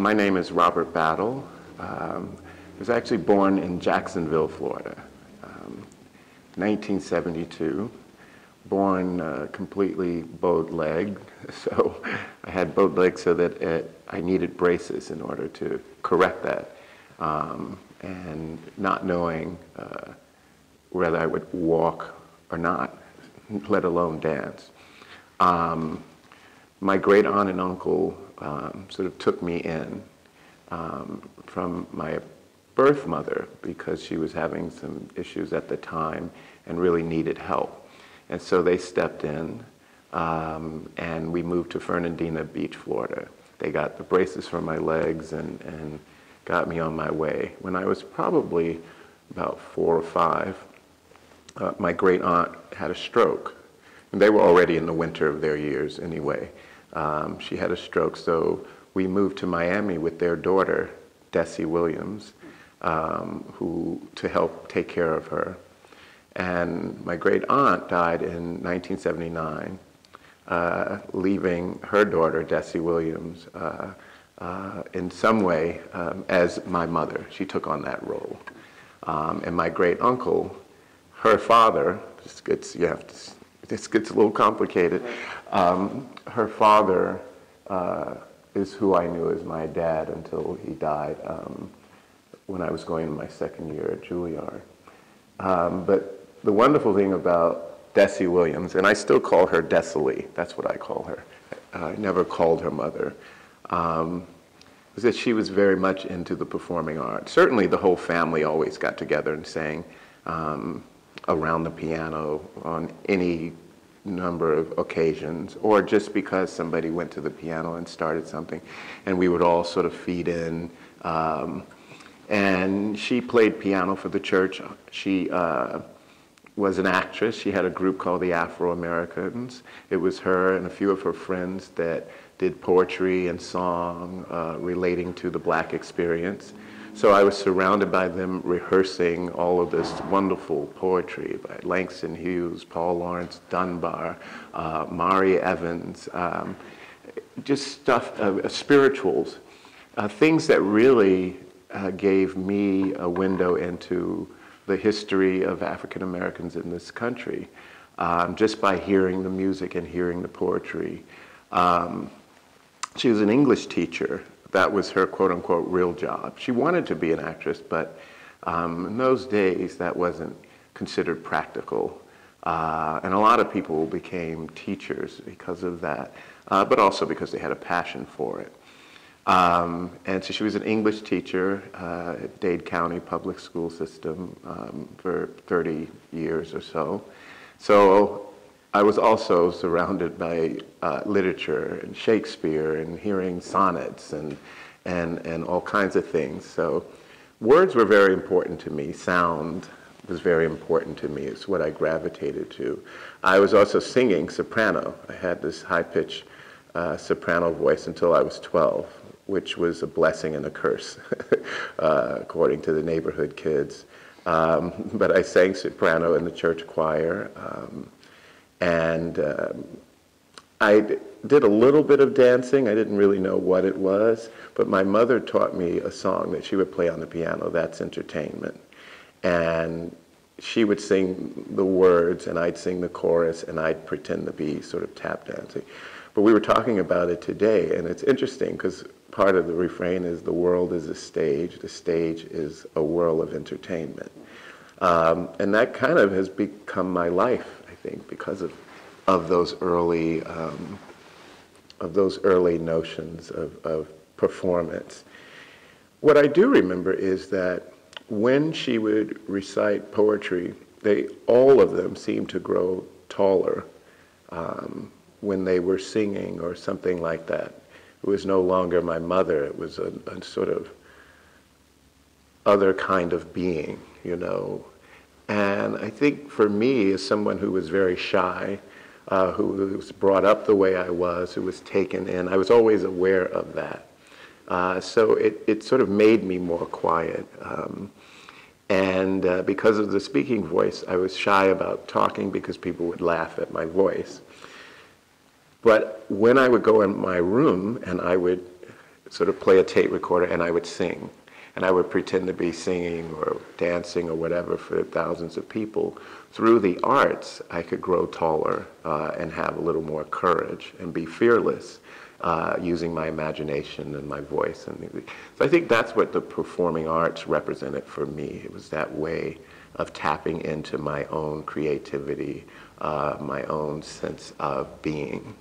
My name is Robert Battle. I was actually born in Jacksonville, Florida, 1972. Born completely bowed-legged, so I had bowed legs so that I needed braces in order to correct that, and not knowing whether I would walk or not, let alone dance. My great aunt and uncle sort of took me in from my birth mother because she was having some issues at the time and really needed help. And so they stepped in and we moved to Fernandina Beach, Florida. They got the braces for my legs and got me on my way. When I was probably about 4 or 5, my great aunt had a stroke. And they were already in the winter of their years anyway. She had a stroke, so we moved to Miami with their daughter, Desi Williams, to help take care of her. And my great aunt died in 1979, leaving her daughter, Desi Williams, in some way as my mother. She took on that role. And my great uncle, her father, this gets a little complicated. Her father is who I knew as my dad until he died when I was going in my 2nd year at Juilliard. But the wonderful thing about Desi Williams, and I still call her Desi, that's what I call her. I never called her mother, was that she was very much into the performing arts. Certainly the whole family always got together and sang around the piano on any number of occasions, or just because somebody went to the piano and started something, and we would all sort of feed in. And she played piano for the church. She was an actress. She had a group called the Afro-Americans. It was her and a few of her friends that did poetry and song relating to the Black experience. So I was surrounded by them rehearsing all of this wonderful poetry by Langston Hughes, Paul Laurence Dunbar, Mari Evans, just stuff, spirituals, things that really gave me a window into the history of African Americans in this country, just by hearing the music and hearing the poetry. She was an English teacher. That was her quote-unquote real job. She wanted to be an actress, but in those days that wasn't considered practical. And a lot of people became teachers because of that, but also because they had a passion for it. And so she was an English teacher at Dade County Public School System for 30 years or so. So I was also surrounded by literature and Shakespeare and hearing sonnets and all kinds of things. So words were very important to me. Sound was very important to me. It's what I gravitated to. I was also singing soprano. I had this high-pitched soprano voice until I was 12, which was a blessing and a curse, according to the neighborhood kids. But I sang soprano in the church choir. And I did a little bit of dancing. I didn't really know what it was, but my mother taught me a song that she would play on the piano, That's Entertainment. And she would sing the words, and I'd sing the chorus, and I'd pretend to be sort of tap dancing. But we were talking about it today, and it's interesting because part of the refrain is the world is a stage is a whirl of entertainment. And that kind of has become my life, I think, because of those early notions of performance. What I do remember is that when she would recite poetry, all of them seemed to grow taller when they were singing or something like that. It was no longer my mother. It was a sort of other kind of being, you know. And I think for me, as someone who was very shy, who was brought up the way I was, who was taken in, I was always aware of that. So it sort of made me more quiet. And because of the speaking voice, I was shy about talking because people would laugh at my voice. But when I would go in my room and I would sort of play a tape recorder and I would sing. And I would pretend to be singing or dancing or whatever for thousands of people. Through the arts, I could grow taller and have a little more courage and be fearless using my imagination and my voice. And so I think that's what the performing arts represented for me. It was that way of tapping into my own creativity, my own sense of being.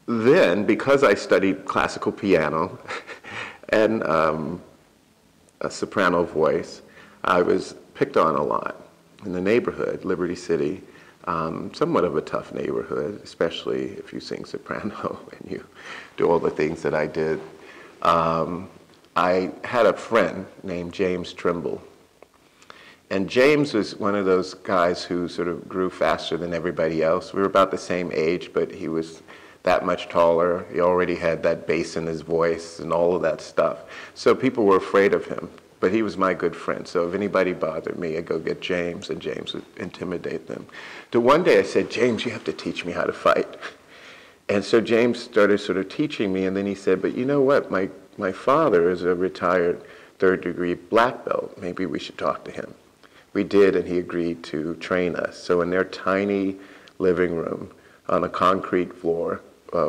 Then, because I studied classical piano and a soprano voice, I was picked on a lot in the neighborhood, Liberty City, somewhat of a tough neighborhood, especially if you sing soprano and you do all the things that I did. I had a friend named James Trimble. And James was one of those guys who sort of grew faster than everybody else. We were about the same age, but he was that much taller. He already had that bass in his voice and all of that stuff. So people were afraid of him, but he was my good friend. So if anybody bothered me, I'd go get James, and James would intimidate them. So one day I said, James, you have to teach me how to fight. And so James started sort of teaching me, and then he said, but you know what, my father is a retired third-degree black belt. Maybe we should talk to him. We did, and he agreed to train us. So in their tiny living room on a concrete floor,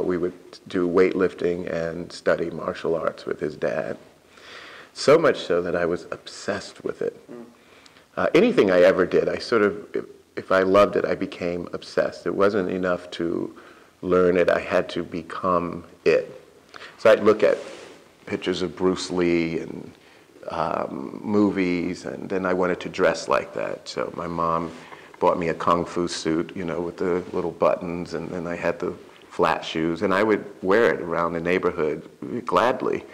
we would do weightlifting and study martial arts with his dad. So much so that I was obsessed with it. Anything I ever did, I sort of, if I loved it, I became obsessed. It wasn't enough to learn it, I had to become it. So I'd look at pictures of Bruce Lee and movies, and then I wanted to dress like that. So my mom bought me a kung fu suit, you know, with the little buttons, and then I had the flat shoes, and I would wear it around the neighborhood gladly,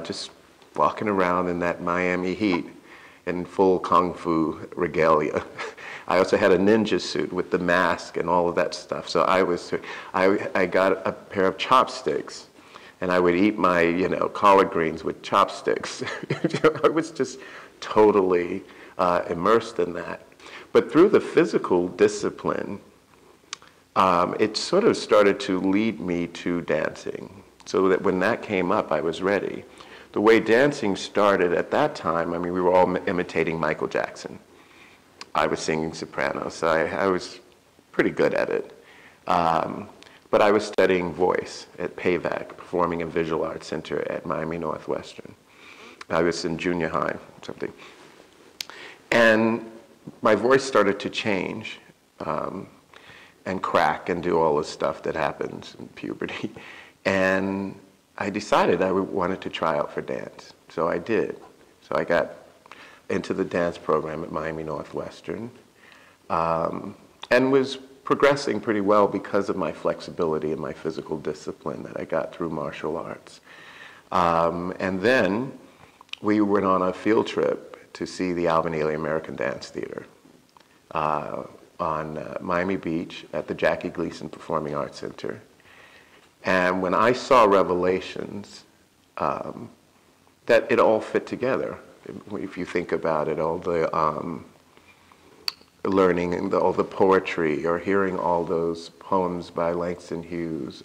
just walking around in that Miami heat in full kung fu regalia. I also had a ninja suit with the mask and all of that stuff. So I got a pair of chopsticks, and I would eat my, you know, collard greens with chopsticks. I was just totally immersed in that. But through the physical discipline, it sort of started to lead me to dancing, so that when that came up, I was ready. The way dancing started at that time, I mean, we were all imitating Michael Jackson. I was singing soprano, so I was pretty good at it. But I was studying voice at PAVAC, Performing and Visual Arts Center at Miami Northwestern. I was in junior high, something. And my voice started to change and crack and do all the stuff that happens in puberty. And I decided I wanted to try out for dance. So I did. So I got into the dance program at Miami Northwestern and was progressing pretty well because of my flexibility and my physical discipline that I got through martial arts. And then we went on a field trip to see the Alvin Ailey American Dance Theater on Miami Beach at the Jackie Gleason Performing Arts Center. And when I saw Revelations, that it all fit together. If you think about it, all the learning and all the poetry, or hearing all those poems by Langston Hughes,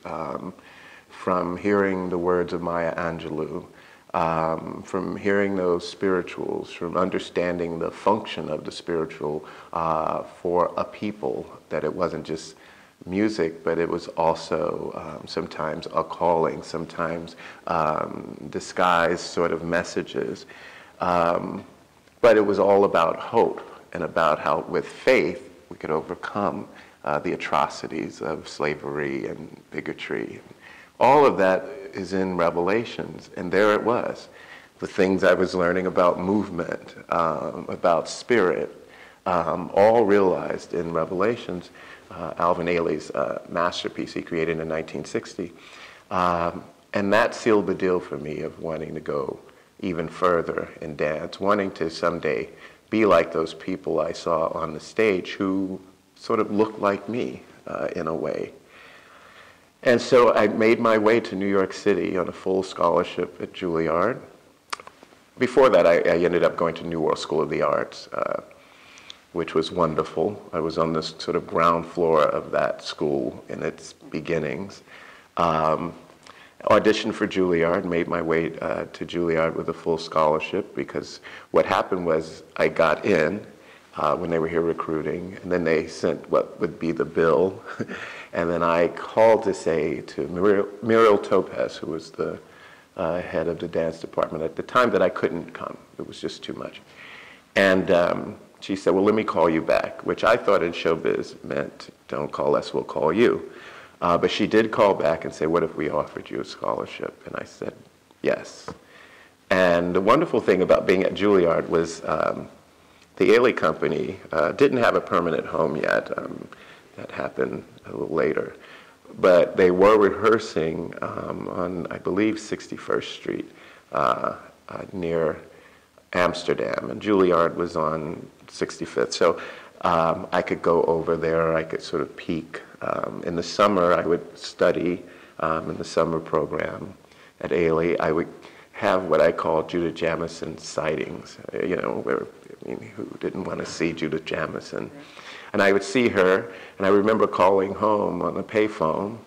from hearing the words of Maya Angelou, from hearing those spirituals, from understanding the function of the spiritual for a people, that it wasn't just music, but it was also sometimes a calling, sometimes disguised sort of messages. But it was all about hope and about how with faith we could overcome the atrocities of slavery and bigotry. All of that is in Revelations, and there it was. The things I was learning about movement, about spirit, all realized in Revelations. Alvin Ailey's masterpiece he created in 1960. And that sealed the deal for me of wanting to go even further in dance, wanting to someday be like those people I saw on the stage who sort of looked like me in a way. And so I made my way to New York City on a full scholarship at Juilliard. Before that, I ended up going to New World School of the Arts, which was wonderful. I was on this sort of ground floor of that school in its beginnings. Auditioned for Juilliard, made my way to Juilliard with a full scholarship, because what happened was I got in when they were here recruiting, and then they sent what would be the bill, and then I called to say to Muriel Topaz, who was the head of the dance department at the time, that I couldn't come. It was just too much. And she said, well, let me call you back, which I thought in showbiz meant, don't call us, we'll call you. But she did call back and say, what if we offered you a scholarship? And I said, yes. And the wonderful thing about being at Juilliard was the Ailey Company didn't have a permanent home yet. That happened a little later. But they were rehearsing on, I believe, 61st Street near Amsterdam. And Juilliard was on 65th. So I could go over there. I could sort of peek. In the summer, I would study in the summer program at Ailey. I would have what I call Judith Jamison sightings, you know, where, I mean, who didn't want to see Judith Jamison? And I would see her, and I remember calling home on the payphone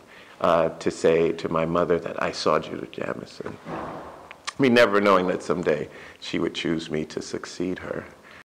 to say to my mother that I saw Judith Jamison. I mean, never knowing that someday she would choose me to succeed her.